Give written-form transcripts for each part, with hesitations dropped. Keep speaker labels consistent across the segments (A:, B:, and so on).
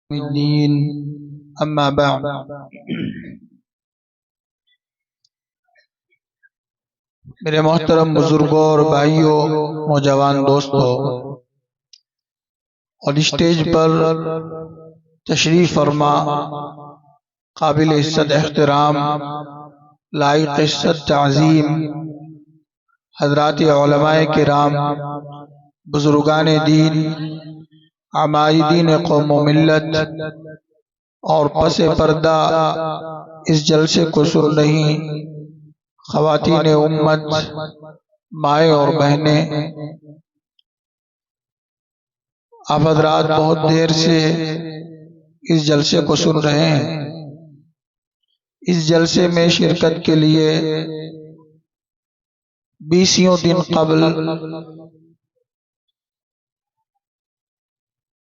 A: الدین اما بعد۔ میرے محترم بزرگوں اور بھائیوں، نوجوان دوستوں، اور اسٹیج پر تشریف فرما قابل عزت احترام، لائق عزت تعظیم حضرات علماء کرام، بزرگان دین، عمائدین قوم و ملت، اور پس پردہ اس جلسے کو سن رہی خواتین امت، مائیں اور بہنیں، آپ حضرات بہت دیر سے اس جلسے کو سن رہے ہیں۔ اس جلسے میں شرکت کے لیے 20 دن قبل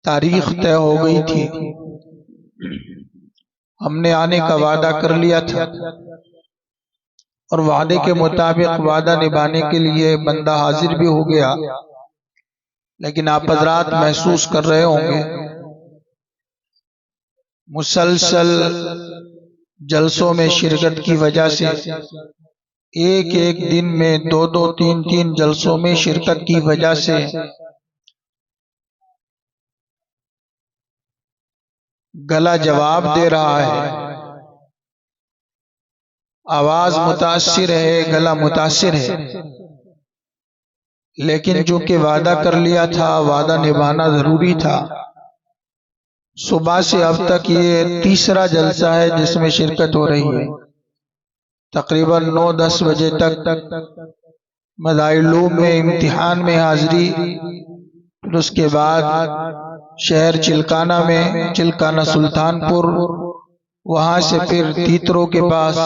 A: تاریخ طے ہو گئی تھی۔ ہم نے آنے کا وعدہ کر لیا تھا، اور وعدے کے مطابق وعدہ نبھانے کے لیے بندہ حاضر بھی ہو گیا، لیکن آپ حضرات محسوس کر رہے ہوں گے مسلسل جلسوں میں شرکت کی وجہ سے ایک دن میں 2 3 جلسوں میں شرکت کی وجہ سے گلا جواب دے رہا ہے، آواز متاثر ہے، گلا متاثر ہے، لیکن جو کہ وعدہ کر لیا تھا، وعدہ نبھانا ضروری تھا۔ صبح سے اب تک یہ تیسرا جلسہ ہے جس میں شرکت ہو رہی ہے۔ تقریباً 9-10 بجے تک مدارالعلوم میں امتحان میں حاضری، پھر اس کے بعد شہر چلکانہ میں، چلکانہ سلطان پور، وہاں سے پھر تیتروں کے پاس،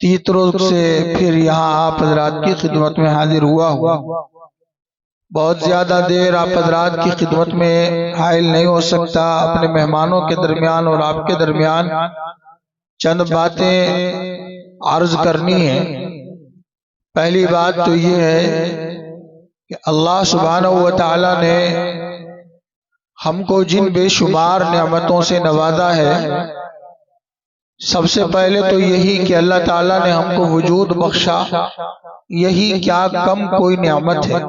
A: تیتروں سے پھر یہاں آپ حضرات کی خدمت میں حاضر ہوا۔ بہت زیادہ دیر آپ حضرات کی خدمت میں حائل نہیں ہو سکتا۔ اپنے مہمانوں کے درمیان اور آپ کے درمیان چند باتیں عرض کرنی ہیں۔ پہلی بات تو یہ ہے کہ اللہ سبحانہ و تعالی نے ہم کو جن بے شمار نعمتوں سے نوازا ہے، سب سے پہلے تو یہی کہ اللہ تعالیٰ نے ہم کو وجود بخشا، یہی کیا کم کوئی نعمت ہے۔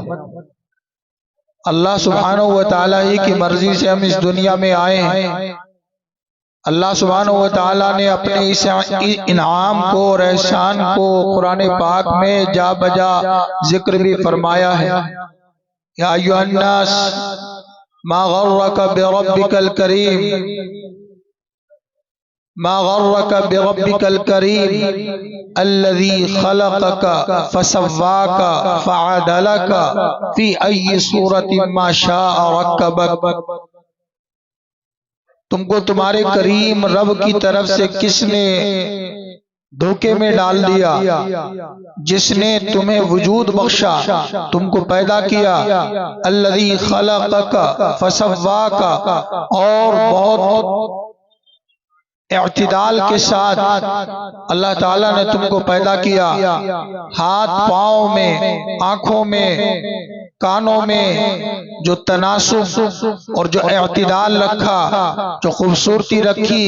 A: اللہ سبحانہ و تعالیٰ ہی کی مرضی سے ہم اس دنیا میں آئے ہیں۔ اللہ سبحانہ و تعالیٰ نے اپنے اس انعام کو اور احسان کو قرآن پاک میں جا بجا ذکر بھی فرمایا ہے۔ یا ایھا الناس ما غرک بربک الکریم، ما غرک بربک الکریم الذی خلقک فسواک فعدلک فی ای صورت ما شاء رکبک۔ تم کو تمہارے کریم رب کی طرف سے کس نے دھوکے میں ڈال دیا؟ جس نے تمہیں وجود بخشا، تم کو پیدا کیا، الذی خلقک فسواک، اور بہت اعتدال کے ساتھ اللہ تعالیٰ نے تم کو پیدا کیا، ہاتھ پاؤں میں، آنکھوں میں، کانوں میں جو تناسب اور جو اعتدال رکھا، جو خوبصورتی رکھی۔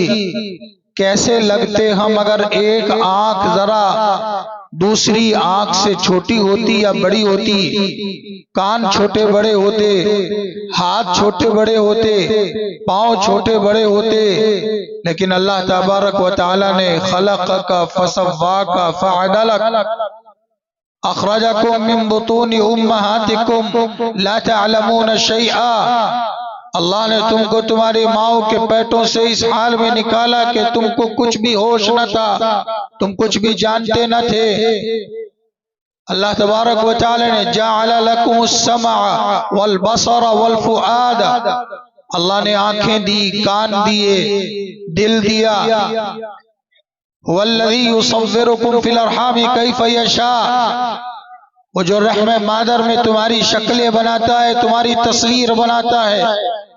A: کیسے لگتے ہم اگر ایک آنکھ ذرا دوسری آنکھ سے چھوٹی ہوتی یا بڑی ہوتی، کان چھوٹے بڑے ہوتے، ہاتھ چھوٹے بڑے ہوتے، پاؤں چھوٹے بڑے ہوتے، لیکن اللہ تبارک و تعالی نے خلقک فسواک فعدلک، اخرجکم من بطون امہاتکم لا تعلمون شیئا۔ اللہ نے تم کو تمہاری ماؤں کے پیٹوں سے اس حال میں نکالا کہ تم کو کچھ بھی ہوش نہ تھا، تم کچھ بھی جانتے نہ تھے۔ اللہ تبارک و تعالی نے جعل لکم السمع والبصر والفؤاد، اللہ نے آنکھیں دی، کان دیے، دل دیا۔ هو الذی یصورکم فی الارحام کیف یشاء، وہ جو رحم مادر میں تمہاری شکلیں بناتا ہے، تمہاری تصویر بناتا ہے،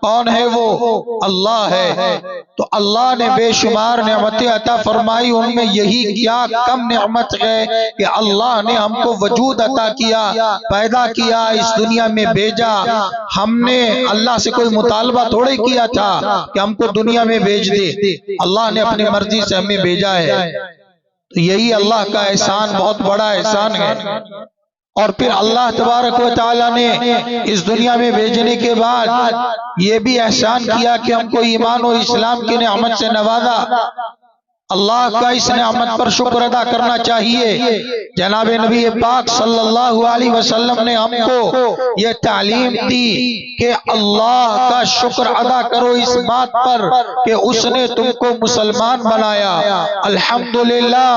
A: کون ہے وہ؟ اللہ ہے۔ تو اللہ نے بے شمار نعمتیں عطا فرمائی، ان میں یہی کیا کم نعمت ہے کہ اللہ نے ہم کو وجود عطا کیا، پیدا کیا، اس دنیا میں بھیجا۔ ہم نے اللہ سے کوئی مطالبہ تھوڑے کیا تھا کہ ہم کو دنیا میں بھیج دے، اللہ نے اپنی مرضی سے ہمیں بھیجا ہے۔ تو یہی اللہ کا احسان، بہت بڑا احسان ہے۔ اور پھر اللہ تبارک و تعالیٰ نے اس دنیا میں بھیجنے کے بعد یہ بھی احسان کیا کہ ہم کو ایمان و اسلام کی نعمت سے نوازا۔ اللہ کا اس نعمت پر شکر ادا کرنا چاہیے۔ جناب نبی پاک صلی اللہ علیہ وسلم نے ہم کو یہ تعلیم دی کہ اللہ کا شکر ادا کرو اس بات پر کہ اس نے تم کو مسلمان بنایا۔ الحمدللہ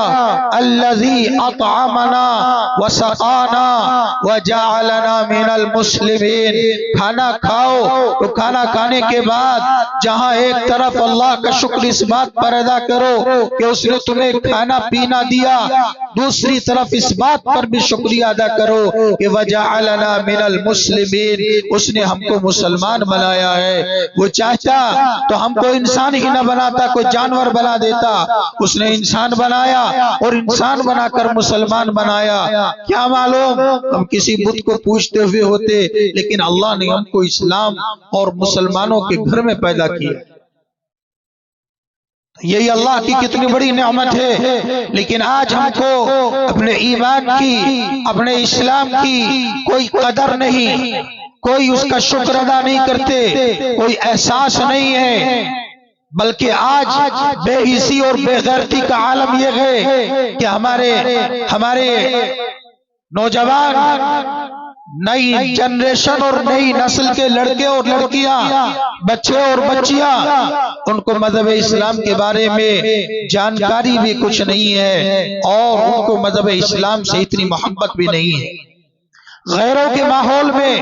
A: الذی اطعمنا وسقانا وجعلنا من المسلمین۔ کھانا کھاؤ تو کھانا کھانے کے بعد جہاں ایک طرف اللہ کا شکر اس بات پر ادا کرو کہ اس نے تمہیں کھانا پینا دیا، دوسری طرف اس بات پر بھی شکریہ ادا کرو کہ وجعلنا من المسلمین، اس نے ہم کو مسلمان بنایا ہے۔ وہ چاہتا تو ہم کو انسان ہی نہ بناتا، کوئی جانور بنا دیتا، اس نے انسان بنایا اور انسان بنا کر مسلمان بنایا۔ کیا معلوم ہم کسی بت کو پوجتے ہوئے ہوتے، لیکن اللہ نے ہم کو اسلام اور مسلمانوں کے گھر میں پیدا کیا۔ یہی اللہ کی کتنی بڑی نعمت ہے، لیکن آج ہم کو اپنے ایمان کی، اپنے اسلام کی کوئی قدر نہیں، کوئی اس کا شکر ادا نہیں کرتے، کوئی احساس نہیں ہے، بلکہ آج بے حسی اور بے غیرتی کا عالم یہ ہے کہ ہمارے نوجوان، نئی جنریشن اور نئی نسل کے لڑکے اور لڑکیاں، بچے اور بچیاں، ان کو مذہب اسلام کے بارے میں جانکاری بھی کچھ نہیں ہے، اور ان کو مذہب اسلام سے اتنی محبت بھی نہیں ہے۔ غیروں کے ماحول میں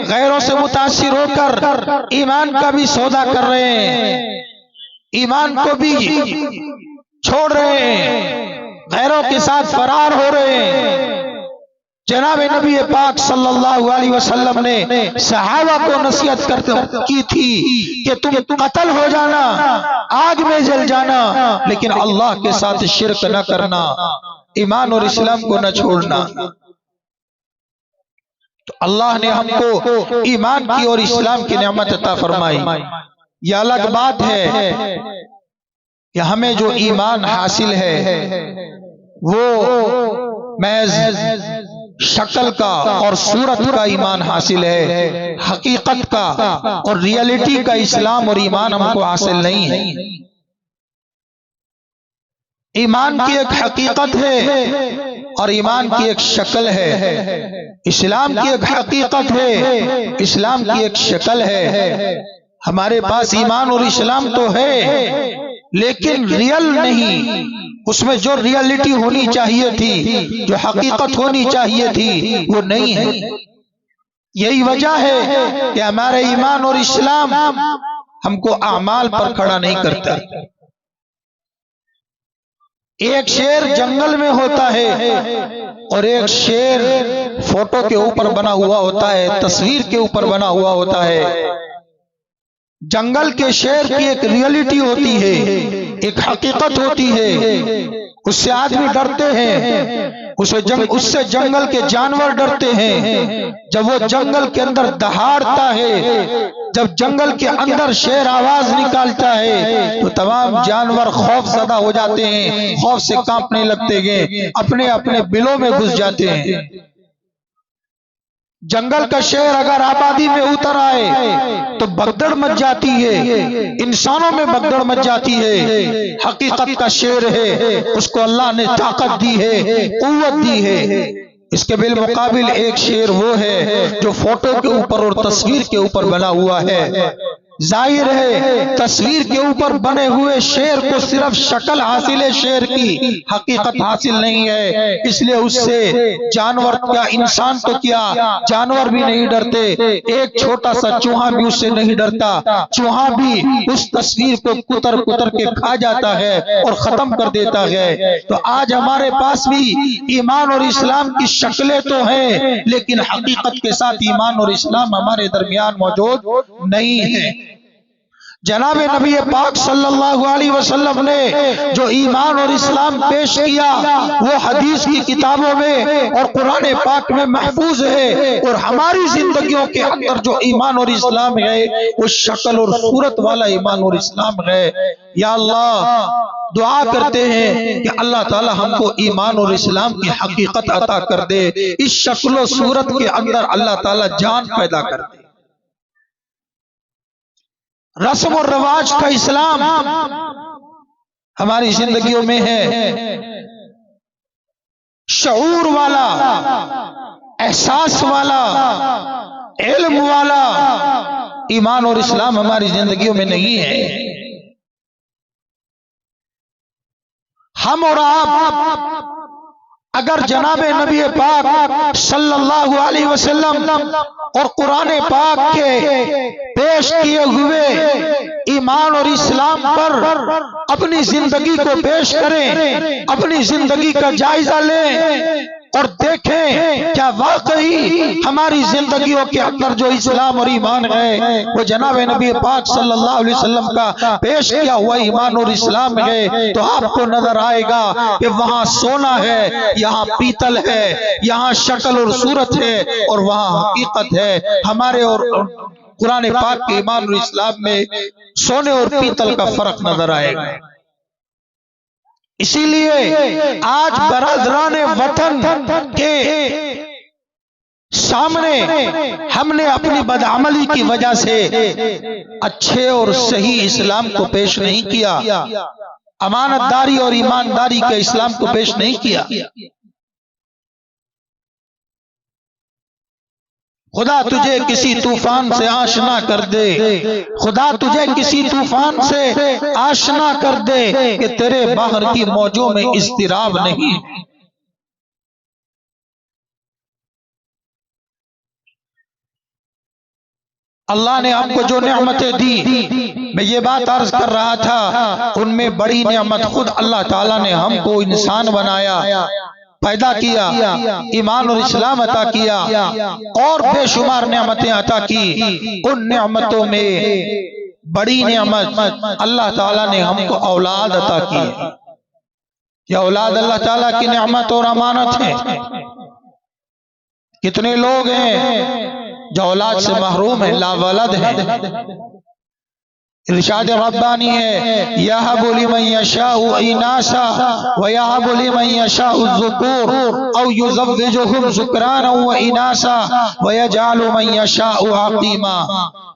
A: غیروں سے متاثر ہو کر ایمان کا بھی سودا کر رہے ہیں، ایمان کو بھی چھوڑ رہے ہیں، غیروں کے ساتھ فرار ہو رہے ہیں۔ جناب نبی پاک صلی اللہ علیہ وسلم نے صحابہ کو نصیحت کی تھی کہ تم قتل ہو جانا، آگ میں جل جانا، لیکن اللہ کے ساتھ شرک نہ کرنا، ایمان اور اسلام کو نہ چھوڑنا۔ تو اللہ نے ہم کو ایمان کی اور اسلام کی نعمت عطا فرمائی۔ یہ الگ بات ہے کہ ہمیں جو ایمان حاصل ہے وہ محض شکل کا اور صورت کا ایمان حاصل ہے، حقیقت کا اور ریئلٹی کا اسلام اور ایمان ہم کو حاصل نہیں ہے۔ ایمان کی ایک حقیقت ہے اور ایمان کی ایک شکل ہے، اسلام کی ایک حقیقت ہے، اسلام کی ایک شکل ہے۔ ہمارے پاس ایمان اور اسلام تو ہے لیکن ریئل نہیں، اس میں جو ریئلٹی ہونی چاہیے تھی، جو حقیقت ہونی چاہیے تھی، وہ نہیں ہے۔ یہی وجہ ہے کہ ہمارے ایمان اور اسلام ہم کو اعمال پر کھڑا نہیں کرتا۔ ایک شیر جنگل میں ہوتا ہے اور ایک شیر فوٹو کے اوپر بنا ہوا ہوتا ہے، تصویر کے اوپر بنا ہوا ہوتا ہے۔ جنگل کے شیر کی ایک ریئلٹی ہوتی ہے، ایک حقیقت ہوتی ہے، اس سے آدمی ڈرتے ہیں، اس سے جنگل کے جانور ڈرتے ہیں۔ جب وہ جنگل کے اندر دہاڑتا ہے، جب جنگل کے اندر شیر آواز نکالتا ہے تو تمام جانور خوف زدہ ہو جاتے ہیں، خوف سے کانپنے لگتے ہیں، اپنے اپنے بلوں میں گھس جاتے ہیں۔ جنگل کا شیر اگر آبادی میں اتر آئے تو بگدڑ مچ جاتی ہے، انسانوں میں بگدڑ مچ جاتی ہے۔ حقیقت کا شیر ہے، اس کو اللہ نے طاقت دی ہے، قوت دی ہے۔ اس کے بالمقابل ایک شیر وہ ہے جو فوٹو کے اوپر اور تصویر کے اوپر بنا ہوا ہے۔ ظاہر ہے تصویر کے اوپر بنے ہوئے شیر کو صرف شکل حاصل ہے، شیر کی حقیقت حاصل نہیں ہے، اس لیے اس سے جانور کیا، انسان تو کیا، جانور بھی نہیں ڈرتے، ایک چھوٹا سا چوہا بھی اس سے نہیں ڈرتا، چوہا بھی اس تصویر کو کتر کتر کے کھا جاتا ہے اور ختم کر دیتا ہے۔ تو آج ہمارے پاس بھی ایمان اور اسلام کی شکلیں تو ہیں، لیکن حقیقت کے ساتھ ایمان اور اسلام ہمارے درمیان موجود نہیں ہے۔ جناب نبی پاک صلی اللہ علیہ وسلم نے جو ایمان اور اسلام پیش کیا وہ حدیث کی کتابوں میں اور قرآن پاک میں محفوظ ہے، اور ہماری زندگیوں کے اندر جو ایمان اور اسلام ہے وہ شکل اور صورت والا ایمان اور اسلام ہے۔ یا اللہ دعا کرتے ہیں کہ اللہ تعالی ہم کو ایمان اور اسلام کی حقیقت عطا کر دے، اس شکل و صورت کے اندر اللہ تعالی جان پیدا کر دے۔ رسم و رواج کا اسلام ہماری زندگیوں میں ہے، شعور والا، احساس والا، علم والا ایمان اور اسلام ہماری زندگیوں میں نہیں ہے۔ ہم اور آپ اگر جناب نبی پاک صلی اللہ علیہ وسلم اور قرآن پاک کے پیش کیے ہوئے ایمان اور اسلام پر اپنی زندگی کو پیش کریں، اپنی زندگی کا جائزہ لیں اور دیکھیں کیا واقعی ہماری زندگیوں کے اندر جو اسلام اور ایمان ہے وہ جناب نبی پاک صلی اللہ علیہ وسلم کا پیش کیا ہوا ایمان اور اسلام ہے، تو آپ کو نظر آئے گا کہ وہاں سونا ہے، یہاں پیتل ہے، یہاں شکل اور صورت ہے اور وہاں حقیقت ہے۔ ہمارے اور قرآن پاک کے ایمان اور اسلام میں سونے اور پیتل کا فرق نظر آئے گا۔ اسی لیے آج برادران وطن کے سامنے ہم نے اپنی بدعملی کی وجہ سے اچھے اور صحیح اسلام کو پیش نہیں کیا، امانت داری اور ایمانداری کے اسلام کو پیش نہیں کیا۔ خدا تجھے کسی طوفان سے آشنا کر دے، خدا تجھے کسی طوفان سے آشنا کر دے کہ تیرے باہر کی موجوں میں اضطراب نہیں۔ اللہ نے ہم کو جو نعمتیں دی، میں یہ بات عرض کر رہا تھا، ان میں بڑی نعمت خود اللہ تعالیٰ نے ہم کو انسان بنایا، پیدا کیا، ایمان اور اسلام عطا کیا اور بے شمار نعمتیں عطا کی۔ ان نعمتوں میں بڑی نعمت اللہ تعالیٰ نے ہم کو اولاد عطا کی۔ یہ اولاد اللہ تعالیٰ کی نعمت اور امانت ہے۔ کتنے لوگ ہیں جو اولاد سے محروم ہیں، لا ولد ہیں۔ ارشاد ربانی ہے، یہب لمن یشاء اناسا ویہب لمن یشاء الذکور او یزوجہم ذکرانا واناسا ویجعل من یشاء عقیما۔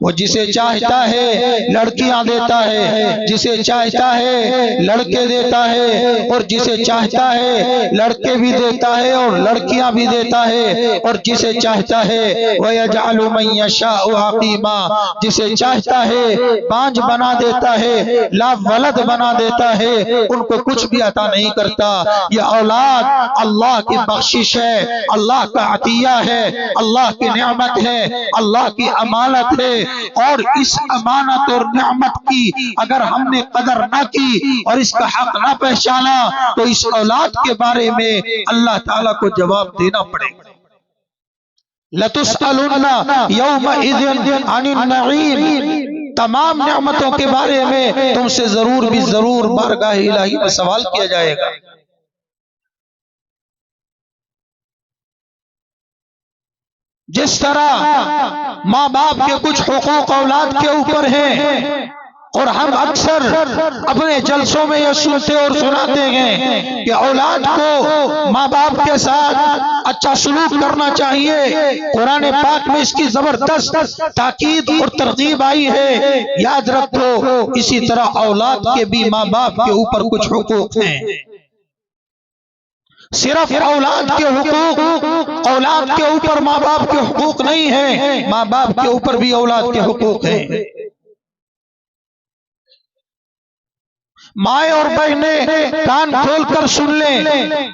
A: وہ جسے چاہتا ہے لڑکیاں دیتا ہے، جسے چاہتا ہے لڑکے دیتا ہے، اور جسے چاہتا ہے لڑکے بھی دیتا ہے اور لڑکیاں بھی دیتا ہے، اور جسے چاہتا ہے ویجعل من یشاء عقیما، جسے چاہتا ہے بانج بنا دیتا ہے، لا ولد بنا دیتا ہے، ان کو کچھ بھی عطا نہیں کرتا۔ یہ اولاد اللہ کی بخشش ہے، اللہ کا عطیہ ہے، اللہ کی نعمت ہے، اللہ کی امانت ہے، اور اس امانت اور نعمت کی اگر ہم نے قدر نہ کی اور اس کا حق نہ پہچانا تو اس اولاد کے بارے میں اللہ تعالیٰ کو جواب دینا پڑے گا۔ لَتُسْأَلُنَّ يَوْمَئِذٍ عَنِ النَّعِيمِ، تمام نعمتوں کے بارے میں تم سے ضرور بھی ضرور بارگاہ الہی میں سوال کیا جائے گا۔ جس طرح ماں باپ کے کچھ حقوق اولاد کے اوپر ہیں، اور ہم اکثر اپنے جلسوں میں یہ سنتے اور سناتے ہیں کہ اولاد کو ماں باپ کے ساتھ اچھا سلوک کرنا چاہیے، قرآن پاک میں اس کی زبردست تاکید اور ترغیب آئی ہے، یاد رکھو اسی طرح اولاد کے بھی ماں باپ کے اوپر کچھ حقوق ہیں۔ صرف اولاد کے حقوق، اولاد کے اوپر ماں باپ کے حقوق نہیں ہیں، ماں باپ کے اوپر بھی اولاد کے حقوق ہیں۔ مائیں اور بہنیں کان کھول کر سن لیں،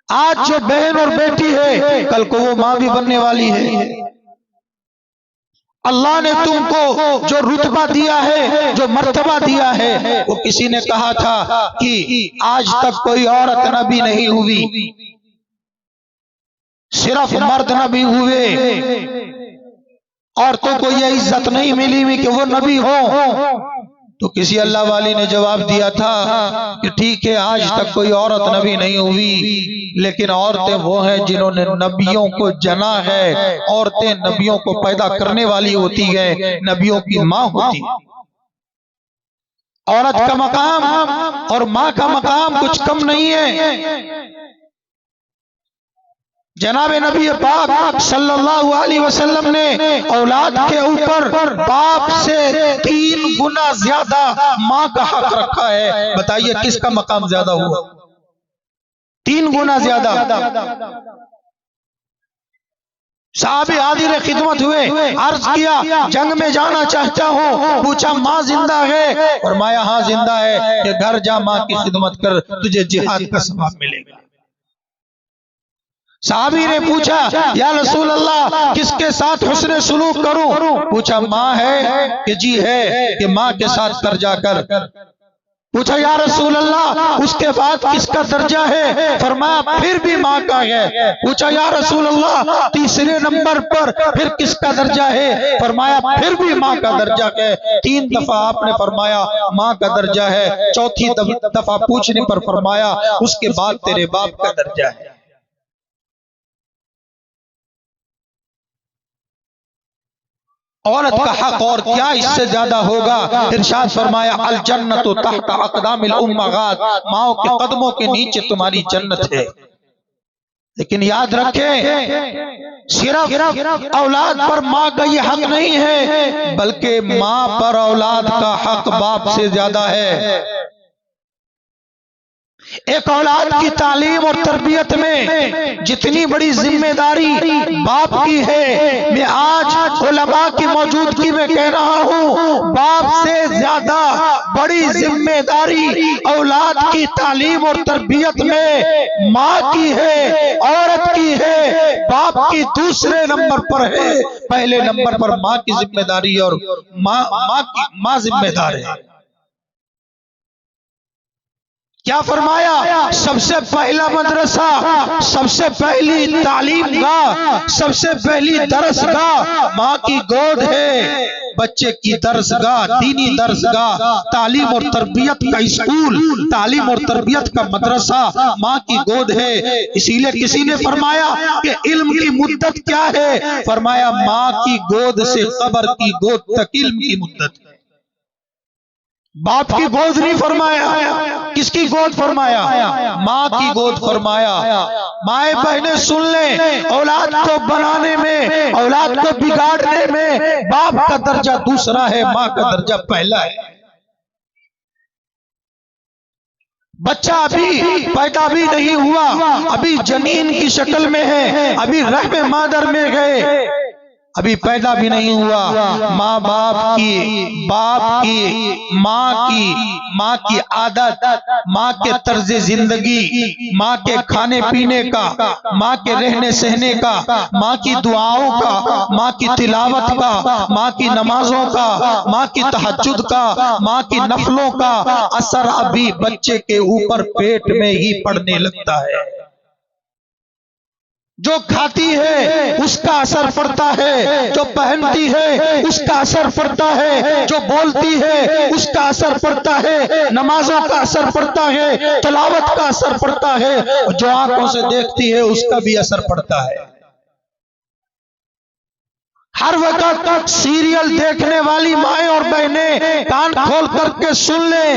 A: آج جو بہن اور بیٹی ہے کل کو وہ ماں بھی بننے والی ہے۔ اللہ نے تم کو جو رتبہ دیا ہے، جو مرتبہ دیا ہے، وہ کسی نے کہا تھا کہ آج تک کوئی عورت نبی نہیں ہوئی، صرف مرد نبی ہوئے، عورتوں کو یہ عزت نہیں ملی ہوئی کہ وہ نبی ہوں۔ تو کسی اللہ والی نے جواب دیا تھا کہ ٹھیک ہے، آج تک کوئی عورت نبی نہیں ہوئی، لیکن عورتیں وہ ہیں جنہوں نے نبیوں کو جنا ہے۔ عورتیں نبیوں کو پیدا کرنے والی ہوتی ہیں، نبیوں کی ماں ہوتی ہیں۔ عورت کا مقام اور ماں کا مقام کچھ کم نہیں ہے۔ جناب نبی پاک صلی اللہ علیہ وسلم نے اولاد کے اوپر باپ سے 3 گنا زیادہ ماں کا حق رکھا ہے۔ بتائیے کس کا مقام زیادہ ہوا؟ 3 گنا زیادہ۔ صحابی حاضر خدمت ہوئے، عرض کیا جنگ میں جانا چاہتا ہوں۔ پوچھا ماں زندہ ہے؟ فرمایا ہاں زندہ ہے۔ کہ گھر جا ماں کی خدمت کر، تجھے جہاد کا ثواب ملے گا۔ صحابی نے پوچھا یا رسول اللہ کس کے ساتھ حسن سلوک کروں؟ پوچھا ماں ہے؟ کہ جی ہے۔ کہ ماں کے ساتھ کر جا کر۔ پوچھا یا رسول اللہ اس کے بعد کس کا درجہ ہے؟ فرمایا پھر بھی ماں کا ہے۔ پوچھا یا رسول اللہ تیسرے نمبر پر پھر کس کا درجہ ہے؟ فرمایا پھر بھی ماں کا درجہ ہے۔ 3 دفعہ آپ نے فرمایا ماں کا درجہ ہے، چوتھی دفعہ پوچھنے پر فرمایا اس کے بعد تیرے باپ کا درجہ ہے۔ عورت کا حق اور کیا اس سے زیادہ ہوگا؟ ارشاد فرمایا الجنت تحت اقدام الامہات، ماؤں کے قدموں کے نیچے تمہاری جنت ہے۔ لیکن یاد رکھیں صرف اولاد پر ماں کا یہ حق نہیں ہے، بلکہ ماں پر اولاد کا حق باپ سے زیادہ ہے۔ ایک اولاد کی تعلیم اور تربیت میں جتنی بڑی ذمہ داری باپ کی ہے، میں آج علماء کی موجودگی میں کہہ رہا ہوں باپ سے زیادہ بڑی ذمہ داری اولاد کی تعلیم اور تربیت میں ماں کی ہے، عورت کی ہے۔ باپ کی دوسرے نمبر پر ہے، پہلے نمبر پر ماں کی ذمہ داری اور ماں ذمہ دار ہے۔ کیا فرمایا؟ سب سے پہلا مدرسہ، سب سے پہلی تعلیم گاہ، سب سے پہلی درس گاہ ماں کی گود ہے۔ بچے کی درس گاہ، دینی درس گاہ، تعلیم اور تربیت کا اسکول، تعلیم اور تربیت کا مدرسہ ماں کی گود ہے۔ اسی لیے کسی نے فرمایا کہ علم کی مدت کیا ہے؟ فرمایا ماں کی گود سے قبر کی گود تک علم کی مدت ہے۔ باپ کی گود نہیں فرمایا، کس کی گود فرمایا؟ ماں کی گود فرمایا۔ مائیں بہنیں سن لیں، اولاد کو بنانے میں، اولاد کو بگاڑنے میں باپ کا درجہ دوسرا ہے، ماں کا درجہ پہلا ہے۔ بچہ ابھی پیدا بھی نہیں ہوا، ابھی جنین کی شکل میں ہے، ابھی رحم مادر میں گئے، ابھی پیدا بھی نہیں ہوا۔ ماں باپ کی، باپ کی، ماں کی عادت، ماں کے طرز زندگی، ماں کے کھانے پینے کا، ماں کے رہنے سہنے کا، ماں کی دعاؤں کا، ماں کی تلاوت کا، ماں کی نمازوں کا، ماں کی تہجد کا، ماں کی نفلوں کا اثر ابھی بچے کے اوپر پیٹ میں ہی پڑنے لگتا ہے۔ جو کھاتی ہے اس کا اثر پڑتا ہے، جو پہنتی ہے اس کا اثر پڑتا ہے، جو بولتی ہے اس کا اثر پڑتا ہے، نمازوں کا اثر پڑتا ہے، تلاوت کا اثر پڑتا ہے، جو آنکھوں سے دیکھتی ہے اس کا بھی اثر پڑتا ہے۔ ہر وقت سیریل دیکھنے والی مائیں اور بہنیں کان کھول کر کے سن لیں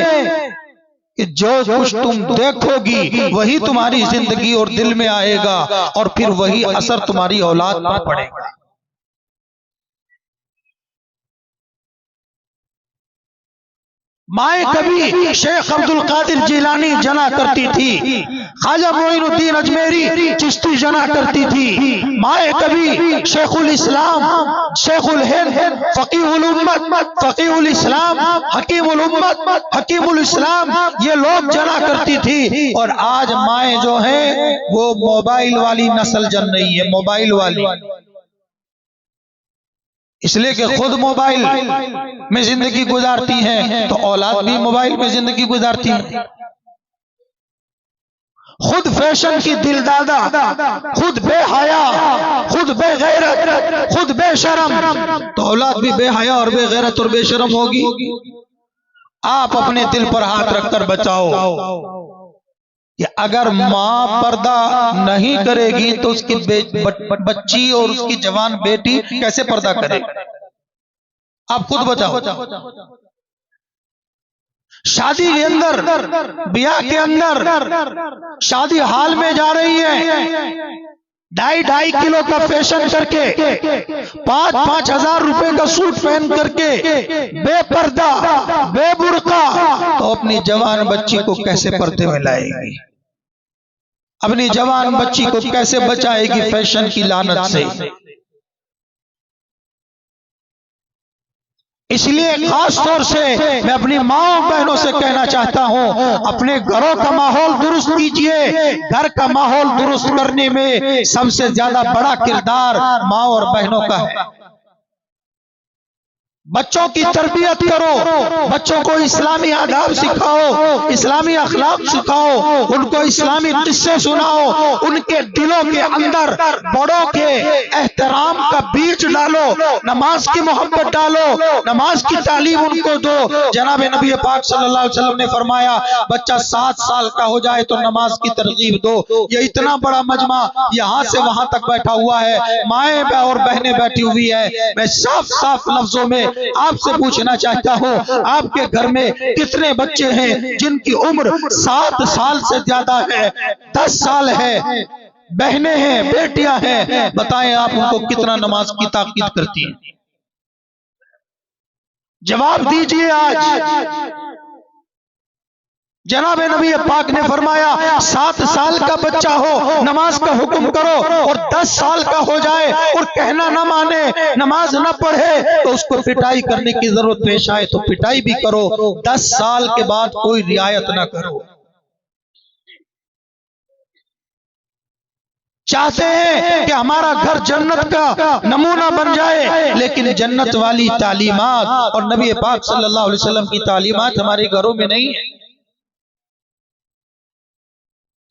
A: کہ جو کچھ تم دیکھو گی وہی تمہاری زندگی اور دل میں آئے گا، اور پھر وہی اثر تمہاری اولاد پر پڑے گا۔ مائیں کبھی شیخ عبد القادر جیلانی جنا کرتی تھی، خواجہ معین الدین اجمیری چشتی جنا کرتی تھی، مائیں کبھی شیخ الاسلام، شیخ الہند، فقیہ الامت، فقیہ الاسلام، حکیم الامت، حکیم الاسلام، یہ لوگ جنا کرتی تھی۔ اور آج مائیں جو ہیں وہ موبائل والی نسل جن رہی ہے، موبائل والی، اس لیے کہ خود موبائل میں زندگی گزارتی ہیں تو اولاد بھی موبائل میں زندگی گزارتی ہے۔ خود فیشن کی دل دادا، خود بے حیا، خود بے غیرت، خود بے شرم، تو اولاد بھی بے حیا اور بے غیرت اور بے شرم ہوگی۔ آپ اپنے دل پر ہاتھ رکھ کر بچاؤ کہ اگر ماں پردہ نہیں کرے گی تو اس کی بچی اور اس کی جوان بیٹی کیسے پردہ کرے؟ آپ خود بچاؤ۔ شادی کے اندر، بیاہ کے اندر، شادی حال میں جا رہی ہے، 2.5 کلو کا فیشن کر کے، 5-5 ہزار روپے کا سوٹ پہن کر کے، بے پردہ، بے برقع، تو اپنی جوان بچی کو کیسے پردے میں لائے گی؟ اپنی جوان بچی کو کیسے بچائے گی فیشن کی لعنت سے؟ اس لیے خاص طور سے میں اپنی ماں بہنوں سے کہنا چاہتا ہوں، اپنے گھروں کا ماحول درست کیجئے۔ گھر کا ماحول درست کرنے میں سب سے زیادہ بڑا کردار ماں اور بہنوں کا ہے۔ بچوں کی تربیت کرو، بچوں کو اسلامی آداب سکھاؤ، اسلامی اخلاق سکھاؤ، ان کو اسلامی قصے سناؤ، ان کے دلوں کے اندر بڑوں کے احترام کا بیج ڈالو، نماز کی محبت ڈالو، نماز کی تعلیم ان کو دو۔ جناب نبی پاک صلی اللہ علیہ وسلم نے فرمایا بچہ 7 سال کا ہو جائے تو نماز کی ترغیب دو۔ یہ اتنا بڑا مجمع یہاں سے وہاں تک بیٹھا ہوا ہے، مائیں اور بہنیں بیٹھی ہوئی ہے، میں صاف صاف لفظوں میں آپ سے پوچھنا چاہتا ہوں، آپ کے گھر میں کتنے بچے ہیں جن کی عمر 7 سال سے زیادہ ہے، 10 سال ہے، بہنیں ہیں، بیٹیاں ہیں، بتائیں آپ ان کو کتنا نماز کی تاکید کرتی ہیں؟ جواب دیجئے آج۔ جناب نبی پاک نے فرمایا 7 سال کا بچہ ہو نماز کا حکم کرو، اور 10 سال کا ہو جائے اور کہنا نہ مانے، نماز نہ پڑھے، تو اس کو پٹائی کرنے کی ضرورت پیش آئے تو پٹائی بھی کرو، 10 سال کے بعد کوئی رعایت نہ کرو۔ چاہتے ہیں کہ ہمارا گھر جنت کا نمونہ بن جائے، لیکن جنت والی تعلیمات اور نبی پاک صلی اللہ علیہ وسلم کی تعلیمات ہمارے گھروں میں نہیں ہیں۔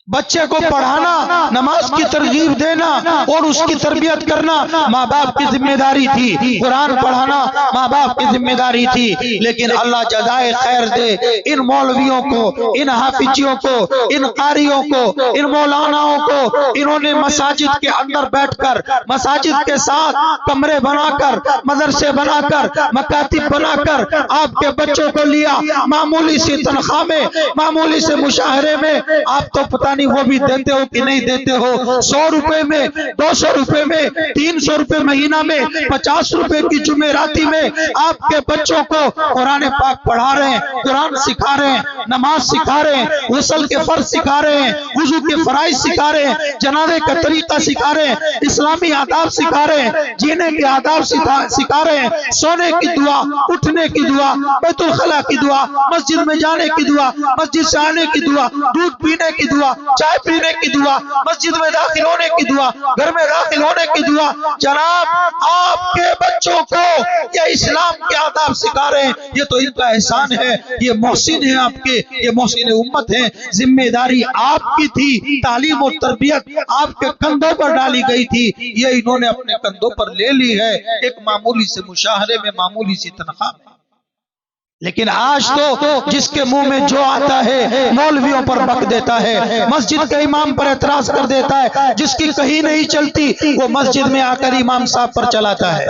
A: بچے کو پڑھانا، نماز کی ترغیب دینا اور اس کی تربیت کرنا ماں باپ کی ذمہ داری تھی، قرآن پڑھانا ماں باپ کی ذمہ داری تھی، لیکن اللہ جزائے خیر دے ان مولویوں کو، ان حافظیوں کو، ان قاریوں کو، ان مولاناؤں کو، انہوں نے مساجد کے اندر بیٹھ کر، مساجد کے ساتھ کمرے بنا کر، مدرسے بنا کر، مکاتب بنا کر آپ کے بچوں کو لیا، معمولی سی تنخواہ میں، معمولی سے مشاہرے میں، آپ تو پتہ نہیں وہ بھی دیتے ہو کہ نہیں دیتے ہو، 100 روپے میں، 200 روپے میں، 300 روپے مہینہ میں، 50 روپے کی جمعراتی میں آپ کے بچوں کو قرآن پاک پڑھا رہے ہیں، قرآن سکھا رہے ہیں، نماز سکھا رہے ہیں، غسل کے فرض سکھا رہے ہیں، وضو کے فرائض سکھا رہے ہیں، جنازے کا طریقہ سکھا رہے ہیں، اسلامی آداب سکھا رہے ہیں، جینے کے آداب سکھا رہے ہیں، سونے کی دعا، اٹھنے کی دعا، بیت الخلا کی دعا، مسجد میں جانے کی دعا، مسجد سے آنے کی دعا، دودھ پینے کی دعا، چائے پینے کی دعا، مسجد میں داخل ہونے کی دعا، گھر میں داخل ہونے کی دعا۔ جناب آپ کے بچوں کو یہ اسلام کے آداب سکھا رہے ہیں، یہ تو ان کا احسان ہے، یہ محسن ہیں آپ کے، یہ محسن امت ہیں، ذمہ داری آپ کی تھی، تعلیم و تربیت آپ کے کندھوں پر ڈالی گئی تھی، یہ انہوں نے اپنے کندھوں پر لے لی ہے ایک معمولی سے مشاہرے میں، معمولی سی تنخواہ میں۔ لیکن آج تو جس کے منہ میں جو آتا ہے مولویوں پر بک دیتا ہے، مسجد کے امام پر اعتراض کر دیتا ہے، جس کی کہیں نہیں چلتی وہ مسجد میں آ کر امام صاحب پر چلاتا ہے۔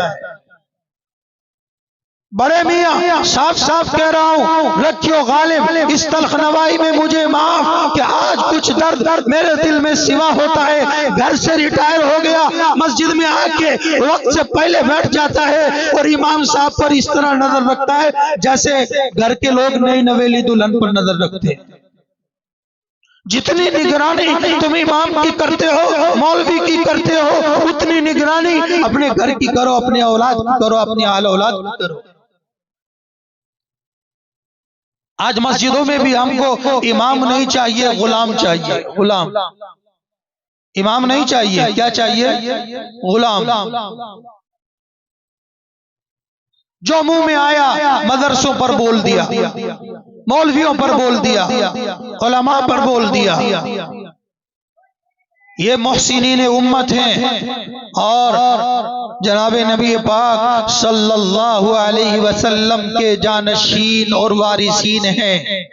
A: بڑے میاں صاف صاف کہہ رہا ہوں، رکھیو غالب اس تلخ نوائی میں مجھے معاف کہ آج کچھ درد میرے دل میں سوا ہوتا ہے۔ گھر سے ریٹائر ہو گیا، مسجد میں آ کے وقت سے پہلے بیٹھ جاتا ہے اور امام صاحب پر اس طرح نظر رکھتا ہے جیسے گھر کے لوگ نئی نویلی دلہن پر نظر رکھتے ہیں۔ جتنی نگرانی تم امام کی کرتے ہو، مولوی کی کرتے ہو، اتنی نگرانی اپنے گھر کی کرو، اپنے اولاد کی کرو، اپنی اہل اولاد کی کرو۔ آج مسجدوں میں بھی ہم کو امام نہیں چاہیے، غلام چاہیے۔ غلام، امام نہیں چاہیے، کیا چاہیے؟ غلام۔ جو منہ میں آیا مدرسوں پر بول دیا، مولویوں پر بول دیا، علماء پر بول دیا۔ یہ محسنین امت ہیں اور جناب نبی پاک صلی اللہ علیہ وسلم کے جانشین اور وارثین ہیں۔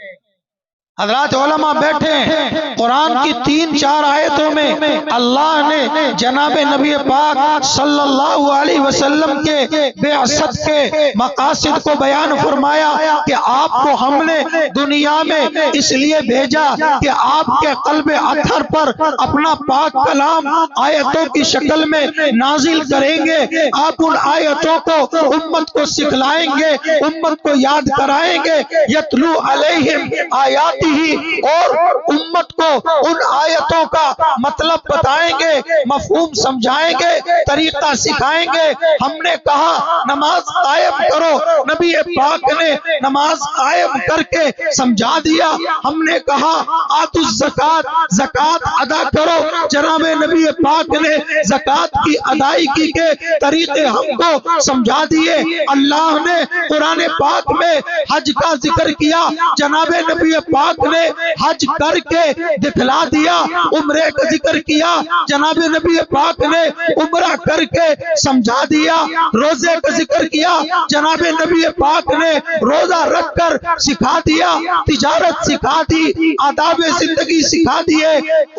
A: حضرات علماء بیٹھے ہیں، قرآن کی 3-4 آیتوں میں اللہ نے جناب نبی پاک صلی اللہ علیہ وسلم کے بعثت کے مقاصد کو بیان فرمایا کہ آپ کو ہم نے دنیا میں اس لیے بھیجا کہ آپ کے قلب اطہر پر اپنا پاک کلام آیتوں کی شکل میں نازل کریں گے۔ آپ ان آیتوں کو امت کو سکھلائیں گے، امت کو یاد کرائیں گے۔ یتلو علیہم آیات ہی، اور امت کو ان آیتوں کا مطلب بتائیں گے، مفہوم سمجھائیں گے، طریقہ سکھائیں گے۔ ہم نے کہا نماز قائم کرو، نبی پاک نے نماز قائم کر کے سمجھا دیا۔ ہم نے کہا آتوا الزکات، زکات ادا کرو، جناب نبی پاک نے زکات کی ادائیگی کے طریقے ہم کو سمجھا دیے۔ اللہ نے قرآن پاک میں حج کا ذکر کیا، جناب نبی پاک نے حج کر کے دکھلا دیا۔ عمرے کا ذکر کیا، جناب نبی پاک نے عمرہ کر کے سمجھا دیا۔ روزے کا ذکر کیا، جناب نبی پاک نے روزہ رکھ کر سکھا دیا۔ تجارت سکھا دی، آداب زندگی سکھا دیے،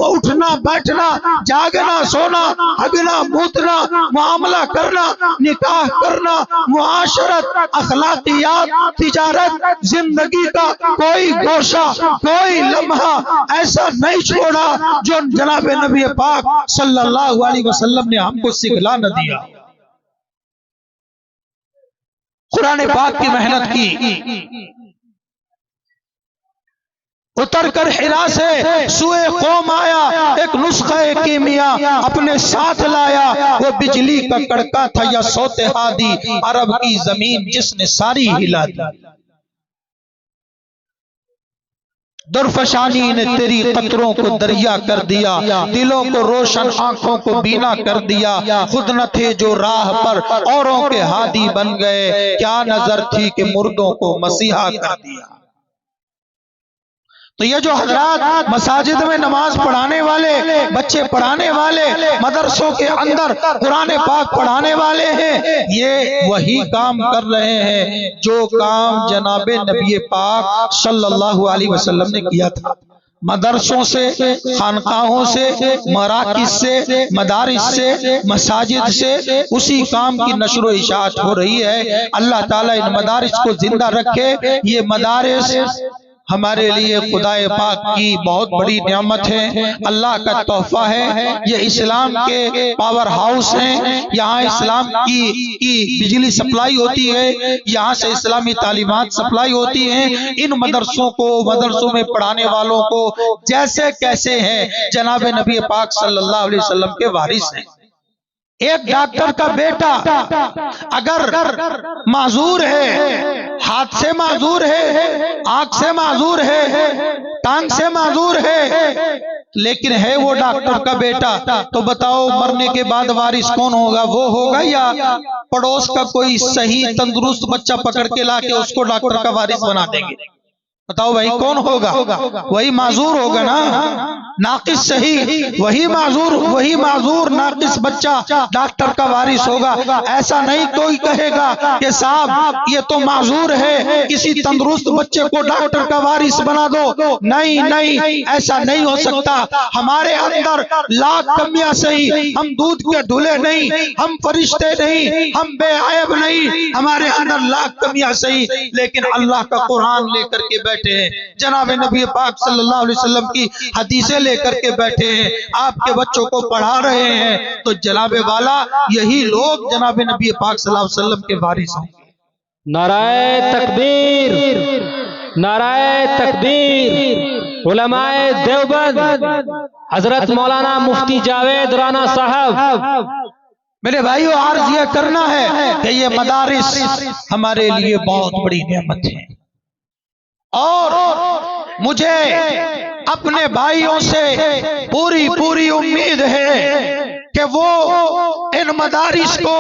A: اٹھنا بیٹھنا، جاگنا سونا، ہگنا موتنا، معاملہ کرنا، نکاح کرنا، معاشرت، اخلاقیات، تجارت، زندگی کا کوئی گوشہ، کوئی لمحہ ایسا نہیں چھوڑا جو جناب نبی پاک صلی اللہ علیہ وسلم نے ہم کو سکھلا نہ دیا۔ قرآن پاک کی محنت کی، اتر کر حرا سے سوئے قوم آیا، ایک نسخہ کیمیا اپنے ساتھ لایا۔ وہ بجلی کا کڑکا تھا یا صوت ہادی، عرب کی زمین جس نے ساری ہلا دی۔ درفشانی نے تیری قطروں کو دریا کر دیا، دلوں کو روشن آنکھوں کو بینا کر دیا۔ خود نہ تھے جو راہ پر اوروں کے ہادی بن گئے، کیا نظر تھی کہ مردوں کو مسیحا کر دیا۔ تو یہ جو حضرات مساجد میں نماز پڑھانے والے، بچے پڑھانے والے، مدرسوں کے اندر قرآن پاک پڑھانے والے ہیں، یہ وہی کام کر رہے ہیں جو کام جناب نبی پاک صلی اللہ علیہ وسلم نے کیا تھا۔ مدرسوں سے، خانقاہوں سے، مراکز سے، مدارس سے، مساجد سے اسی کام کی نشر و اشاعت ہو رہی ہے۔ اللہ تعالیٰ ان مدارس کو زندہ رکھے۔ یہ مدارس ہمارے لیے خدا پاک کی بہت بڑی نعمت ہے، اللہ کا تحفہ ہے۔ یہ اسلام کے پاور ہاؤس ہیں، یہاں اسلام کی بجلی سپلائی ہوتی ہے، یہاں سے اسلامی تعلیمات سپلائی ہوتی ہیں۔ ان مدرسوں کو، مدرسوں میں پڑھانے والوں کو جیسے کیسے ہیں جناب نبی پاک صلی اللہ علیہ وسلم کے وارث ہیں۔ ایک ڈاکٹر کا بیٹا اگر معذور ہے، ہاتھ سے معذور ہے، آنکھ سے معذور ہے، ٹانگ سے معذور ہے، لیکن ہے وہ ڈاکٹر کا بیٹا، تو بتاؤ مرنے کے بعد وارث کون ہوگا؟ وہ ہوگا یا پڑوس کا کوئی صحیح تندرست بچہ پکڑ کے لا کے اس کو ڈاکٹر کا وارث بنا دیں گے؟ بتاؤ بھائی کون ہوگا؟ وہی معذور ہوگا نا، ناقص صحیح وہی معذور ناقص بچہ ڈاکٹر کا وارث ہوگا۔ ایسا نہیں کوئی کہے گا کہ صاحب یہ تو معذور ہے، کسی تندرست بچے کو ڈاکٹر کا وارث بنا دو۔ نہیں، ایسا نہیں ہو سکتا۔ ہمارے اندر لاکھ کمیاں صحیح، ہم دودھ کے دھلے نہیں، ہم فرشتے نہیں، ہم بے عیب نہیں، ہمارے اندر لاکھ کمیاں صحیح، لیکن اللہ کا قرآن لے کر کے بیٹھے ہیں، جناب نبی پاک صلی اللہ علیہ وسلم کی حدیثیں لے کر کے بیٹھے ہیں، آپ کے بچوں کو پڑھا رہے ہیں، تو جناب والا یہی لوگ جناب نبی پاک صلی اللہ علیہ وسلم کے وارث ہیں۔
B: نعرہ تکبیر، نعرہ تکبیر۔ علماء دیوبند حضرت مولانا مفتی جاوید رانا صاحب،
A: میرے بھائیو عرض یہ کرنا ہے کہ یہ مدارس ہمارے لیے بہت بڑی نعمت ہے، اور مجھے اپنے بھائیوں سے پوری امید ہے کہ وہ ان مدارس کو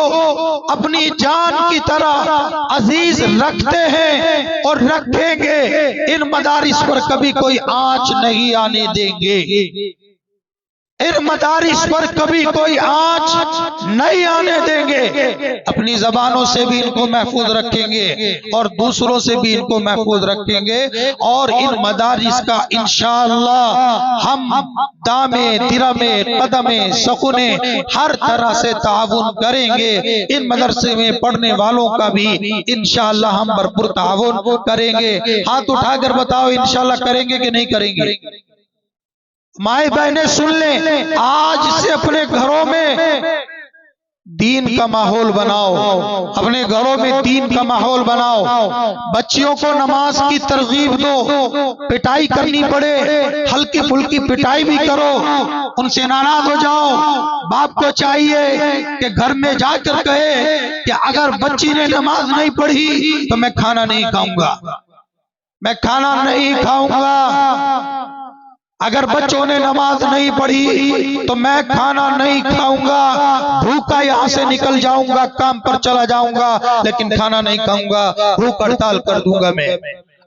A: اپنی جان کی طرح عزیز رکھتے ہیں اور رکھیں گے، ان مدارس پر کبھی کوئی آنچ نہیں آنے دیں گے، ان مدارس پر کبھی کوئی آنچ نہیں آنے دیں گے، اپنی زبانوں سے بھی ان کو محفوظ رکھیں گے اور دوسروں سے بھی ان کو محفوظ رکھیں گے، اور ان مدارس کا انشاءاللہ ہم دامے درمے قدمے سخنے ہر طرح سے تعاون کریں گے، ان مدرسے میں پڑھنے والوں کا بھی انشاءاللہ ہم بھرپور تعاون کریں گے۔ ہاتھ اٹھا کر بتاؤ انشاءاللہ کریں گے کہ نہیں کریں گے؟ مائیں بہنیں سن لیں، آج سے اپنے گھروں میں دین کا ماحول بناؤ، اپنے گھروں میں دین کا ماحول بناؤ، بچیوں کو نماز کی ترغیب دو، پٹائی کرنی پڑے ہلکی پھلکی پٹائی بھی کرو، ان سے ناراض ہو جاؤ، باپ کو چاہیے کہ گھر میں جا کر کہے کہ اگر بچی نے نماز نہیں پڑھی تو میں کھانا نہیں کھاؤں گا، میں کھانا نہیں کھاؤں گا، اگر بچوں نے نماز نہیں پڑھی تو میں کھانا نہیں کھاؤں گا، بھوکا یہاں سے نکل جاؤں گا، کام پر چلا جاؤں گا، لیکن کھانا نہیں کھاؤں گا، بھوک ہڑتال کر دوں گا میں۔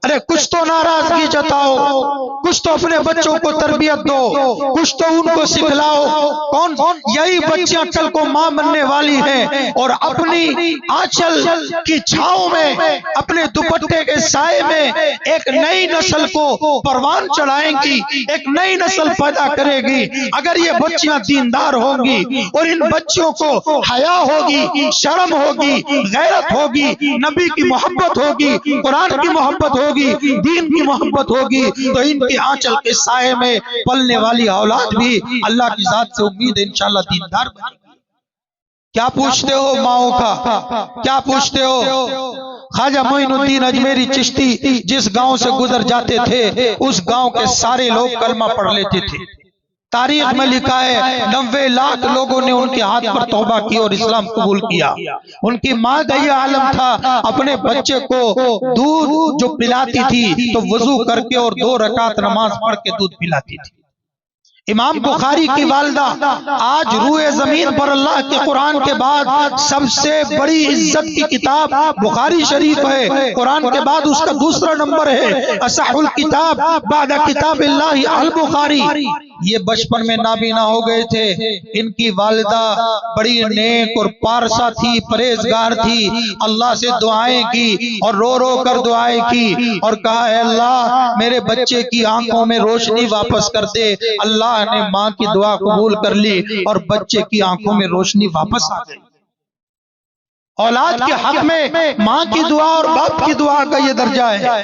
A: ارے کچھ تو ناراضگی جتاؤ، کچھ تو اپنے بچوں کو تربیت دو، کچھ تو ان کو سکھلاؤ، کون یہی بچیاں کل کو ماں بننے والی ہیں اور اپنی آنچل کی چھاؤں میں، اپنے دوپٹے کے سائے میں ایک نئی نسل کو پروان چڑھائیں گی، ایک نئی نسل پیدا کرے گی۔ اگر یہ بچیاں دیندار ہوں گی اور ان بچیوں کو حیا ہوگی، شرم ہوگی، غیرت ہوگی، نبی کی محبت ہوگی، قرآن کی محبت ہوگی، دین کی محبت ہوگی، تو ان کی آنچل کے سائے میں پلنے والی اولاد بھی اللہ کی ذات سے امید ہے انشاءاللہ دیندار بنے گی۔ کیا پوچھتے ہو ماؤں کا؟ کیا پوچھتے ہو؟ خواجہ معین الدین اجمیری چشتی جس گاؤں سے گزر جاتے تھے اس گاؤں کے سارے لوگ کلمہ پڑھ لیتے تھے۔ تاریخ میں لکھا ہے 90 لاکھ لوگوں نے ان کے ہاتھ پر توبہ کی اور اسلام قبول کیا۔ ان کی ماں کا یہ عالم تھا، اپنے بچے کو دودھ جو پلاتی تھی تو وضو کر کے اور 2 رکعت نماز پڑھ کے دودھ پلاتی تھی۔ امام بخاری کی والدہ آج روئے زمین پر اللہ کے قرآن کے بعد سب سے بڑی عزت کی کتاب بخاری شریف ہے، قرآن کے بعد اس کا دوسرا نمبر ہے، اصح الکتاب بعد کتاب اللہ البخاری۔ یہ بچپن میں نابینا ہو گئے تھے، ان کی والدہ بڑی نیک اور پارسا تھی، پرہیزگار تھی، اللہ سے دعائیں کی اور رو رو کر دعائیں کی اور کہا اے اللہ میرے بچے کی آنکھوں میں روشنی واپس کر دے۔ اللہ نے ماں کی دعا قبول کر لی اور بچے کی آنکھوں میں روشنی واپس آ گئی۔ اولاد کے حق میں ماں کی دعا اور باپ کی دعا کا یہ درجہ ہے۔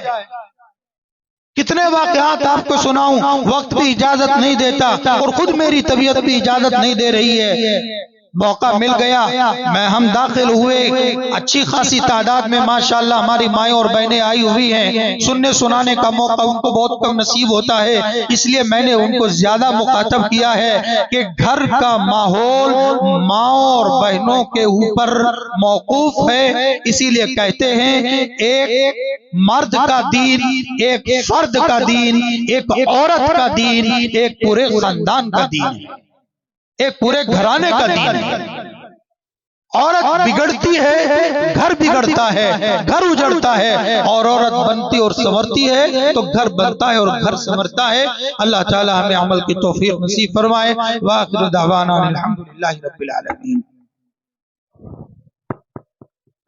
A: کتنے واقعات آپ کو سناؤں، وقت بھی اجازت نہیں دیتا اور خود میری طبیعت بھی اجازت نہیں دے رہی ہے۔ موقع مل گیا، میں ہم داخل ہوئے، اچھی خاصی تعداد میں ماشاءاللہ ہماری مائیں اور بہنیں آئی ہوئی ہیں، سننے سنانے کا موقع ان کو بہت کم نصیب ہوتا ہے، اس لیے میں نے ان کو زیادہ مخاطب کیا ہے کہ گھر کا ماحول ماں اور بہنوں کے اوپر موقوف ہے، اسی لیے کہتے ہیں ایک مرد کا دین، ایک فرد کا دین، ایک عورت کا دین، ایک پورے خاندان کا دین ہے، ایک پورے گھرانے کا دین ہے۔ عورت بگڑتی ہے گھر بگڑتا ہے، گھر اجڑتا ہے، اور عورت بنتی اور سنورتی ہے تو گھر بنتا ہے اور گھر سنورتا ہے۔ اللہ تعالی ہمیں عمل کی توفیق نصیب فرمائے۔ وآخر دعوانا الحمدللہ رب العالمین۔